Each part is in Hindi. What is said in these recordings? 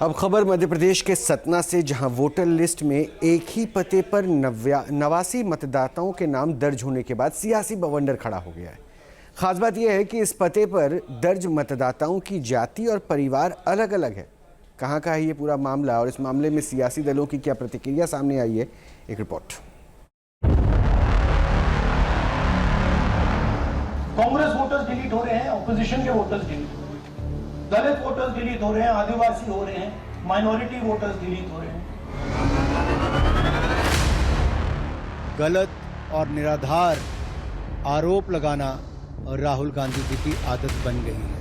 अब खबर मध्य प्रदेश के सतना से, जहां वोटर लिस्ट में एक ही पते पर 89 मतदाताओं के नाम दर्ज होने के बाद सियासी बवंडर खड़ा हो गया है। खास बात यह है कि इस पते पर दर्ज मतदाताओं की जाति और परिवार अलग अलग है। कहां का है ये पूरा मामला और इस मामले में सियासी दलों की क्या प्रतिक्रिया सामने आई है, एक रिपोर्ट। कांग्रेस वोटर्स डिलीट हो रहे हैं, ऑपोजिशन के वोटर्स डिलीट हो रहे हैं, दलित वोटर्स डिलीट हो रहे हैं, आदिवासी हो रहे हैं, माइनॉरिटी वोटर्स डिलीट हो रहे हैं। गलत और निराधार आरोप लगाना और राहुल गांधी जी की आदत बन गई है।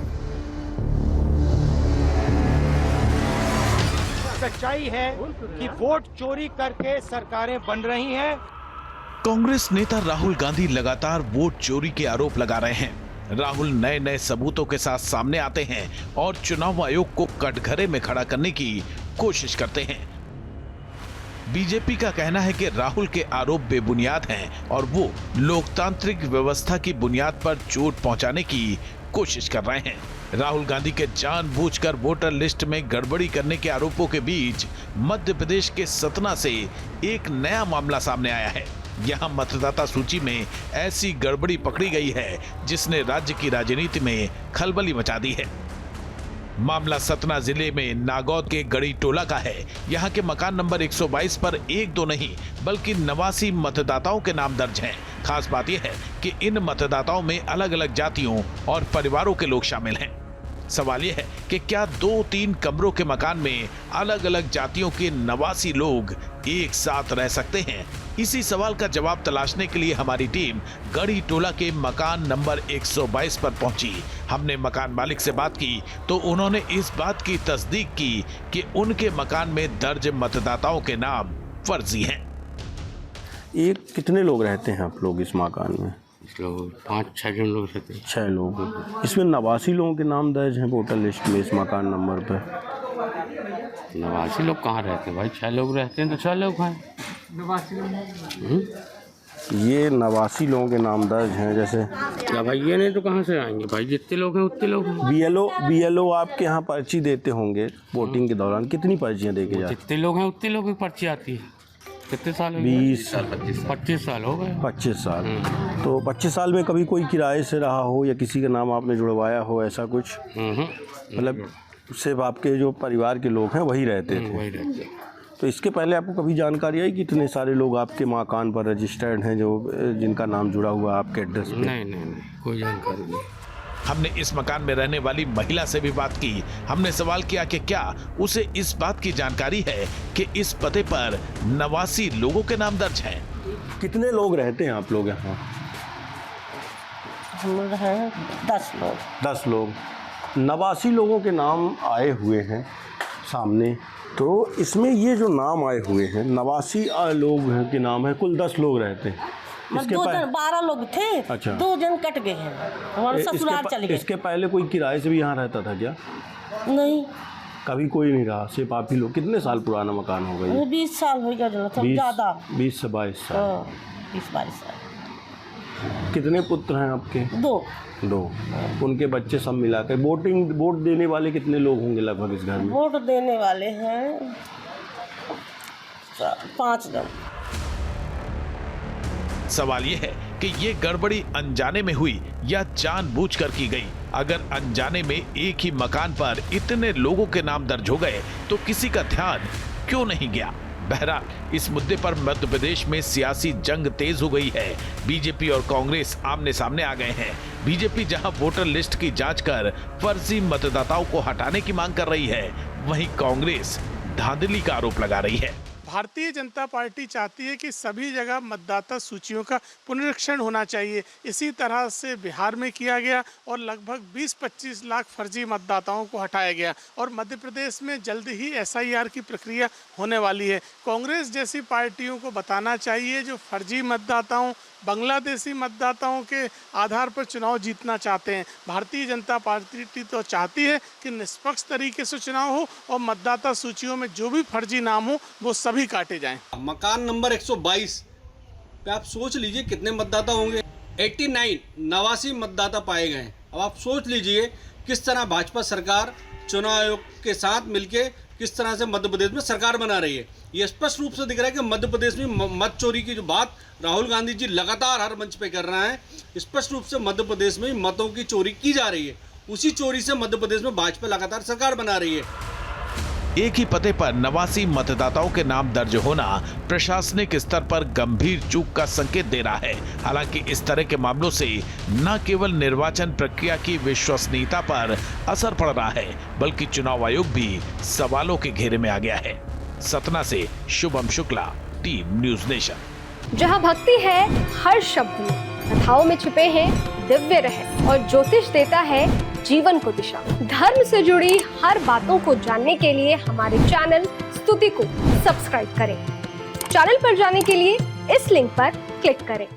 सच्चाई है कि वोट चोरी करके सरकारें बन रही हैं। कांग्रेस नेता राहुल गांधी लगातार वोट चोरी के आरोप लगा रहे हैं। राहुल नए नए सबूतों के साथ सामने आते हैं और चुनाव आयोग को कटघरे में खड़ा करने की कोशिश करते हैं। बीजेपी का कहना है कि राहुल के आरोप बेबुनियाद हैं और वो लोकतांत्रिक व्यवस्था की बुनियाद पर चोट पहुंचाने की कोशिश कर रहे हैं। राहुल गांधी के जानबूझकर वोटर लिस्ट में गड़बड़ी करने के आरोपों के बीच मध्य प्रदेश के सतना से एक नया मामला सामने आया है। यहाँ मतदाता सूची में ऐसी गड़बड़ी पकड़ी गई है जिसने राज्य की राजनीति में खलबली मचा दी है। मामला सतना जिले में नागौद के गड़ी टोला का है। यहाँ के मकान नंबर 122 पर एक दो नहीं बल्कि 89 मतदाताओं के नाम दर्ज हैं। खास बात यह है कि इन मतदाताओं में अलग अलग जातियों और परिवारों के लोग शामिल हैं। सवाल यह है कि क्या 2-3 कमरों के मकान में अलग अलग जातियों के 89 लोग एक साथ रह सकते हैं? इसी सवाल का जवाब तलाशने के लिए हमारी टीम गड़ी टोला के मकान नंबर 122 पर पहुंची। हमने मकान मालिक से बात की तो उन्होंने इस बात की तस्दीक की कि उनके मकान में दर्ज मतदाताओं के नाम फर्जी हैं। ये कितने लोग रहते हैं आप लोग इस मकान में? लोग 5-6 जन लोग रहते हैं। 6 लोग। इसमें 89 लोगों के नाम दर्ज हैं वोटर लिस्ट में इस मकान नंबर पर। 89 लोग कहाँ रहते हैं भाई? 6 लोग रहते हैं तो 6 लोग हैं। ये 89 लोगों के नाम दर्ज हैं। जैसे क्या भाई, ये नहीं तो कहाँ से आएंगे भाई? जितने लोग हैं उतने लोग हैं। बीएलओ आपके यहाँ पर्ची देते होंगे वोटिंग के दौरान, कितनी पर्चियाँ दे के जाते? जितने लोग हैं उतने लोग की पर्ची आती है। कितने साल? 25 साल हो गए। 25 साल। तो 25 साल में कभी कोई किराए से रहा हो या किसी का नाम आपने जुड़वाया हो, ऐसा कुछ? मतलब सिर्फ आपके जो परिवार के लोग हैं वही रहते थे? वही रहते। तो इसके पहले आपको कभी जानकारी आई कि इतने सारे लोग आपके मकान पर रजिस्टर्ड हैं जो जिनका नाम जुड़ा हुआ आपके एड्रेस पे? नहीं, कोई जानकारी नहीं। हमने इस मकान में रहने वाली महिला से भी बात की। हमने सवाल किया कि क्या उसे इस बात की जानकारी है कि इस पते पर 89 लोगों के नाम दर्ज हैं। कितने लोग रहते हैं आप लोग यहाँ? हम लोग हैं 10 लोग। 10 लोग। 89 लोगों के नाम आए हुए हैं सामने। तो इसमें ये जो नाम आए हुए हैं 89 लोग के नाम है, कुल 10 लोग रहते हैं। 12 लोग थे। अच्छा। 2 जन कट गए हैं, हमारे ससुराल चले गए। इसके पहले कोई किराए से भी यहाँ रहता था क्या? नहीं, कभी कोई नहीं रहा, सिर्फ आप ही लोग। कितने साल पुराना मकान हो गया? 20 साल हो गया ज़्यादा। 20 से 22 साल। 20-22 साल। कितने पुत्र हैं आपके? 2। उनके बच्चे सब मिला कर वोट देने वाले कितने लोग होंगे लगभग इस घर में? वोट देने वाले हैं 5 जन। सवाल यह है कि ये गड़बड़ी अनजाने में हुई या जानबूझकर की गई। अगर अनजाने में एक ही मकान पर इतने लोगों के नाम दर्ज हो गए तो किसी का ध्यान क्यों नहीं गया? बहरहाल इस मुद्दे पर मध्य प्रदेश में सियासी जंग तेज हो गई है। बीजेपी और कांग्रेस आमने सामने आ गए हैं। बीजेपी जहां वोटर लिस्ट की जांच कर फर्जी मतदाताओं को हटाने की मांग कर रही है, वहीं कांग्रेस धांधली का आरोप लगा रही है। भारतीय जनता पार्टी चाहती है कि सभी जगह मतदाता सूचियों का पुनरीक्षण होना चाहिए। इसी तरह से बिहार में किया गया और लगभग 20-25 लाख फर्जी मतदाताओं को हटाया गया और मध्य प्रदेश में जल्द ही SIR की प्रक्रिया होने वाली है। कांग्रेस जैसी पार्टियों को बताना चाहिए जो फर्जी मतदाताओं, बांग्लादेशी मतदाताओं के आधार पर चुनाव जीतना चाहते हैं। भारतीय जनता पार्टी तो चाहती है कि निष्पक्ष तरीके से चुनाव हो और मतदाता सूचियों में जो भी फर्जी नाम हो वो सभी काटे जाएं। मकान नंबर 122 पे आप सोच लीजिए कितने मतदाता होंगे। 89 मतदाता पाए गए। अब आप सोच लीजिए किस तरह भाजपा सरकार चुनाव आयोग के साथ मिलके किस तरह से मध्य प्रदेश में सरकार बना रही है। ये स्पष्ट रूप से दिख रहा है कि मध्य प्रदेश में मत चोरी की जो बात राहुल गांधी जी लगातार हर मंच पे कर रहे हैं, स्पष्ट रूप से मध्य प्रदेश में मतों की चोरी की जा रही है। उसी चोरी से मध्य प्रदेश में भाजपा लगातार सरकार बना रही है। एक ही पते पर 89 मतदाताओं के नाम दर्ज होना प्रशासनिक स्तर पर गंभीर चूक का संकेत दे रहा है। हालांकि इस तरह के मामलों से न केवल निर्वाचन प्रक्रिया की विश्वसनीयता पर असर पड़ रहा है, बल्कि चुनाव आयोग भी सवालों के घेरे में आ गया है। सतना से Shubham Shukla, team news nation. जहां भक्ति है हर शब्द में, कथाओं में छिपे हैं दिव्य रहस्य और ज्योतिष देता है जीवन को दिशा। धर्म से जुड़ी हर बातों को जानने के लिए हमारे चैनल स्तुति को सब्सक्राइब करें। चैनल पर जाने के लिए इस लिंक पर क्लिक करें।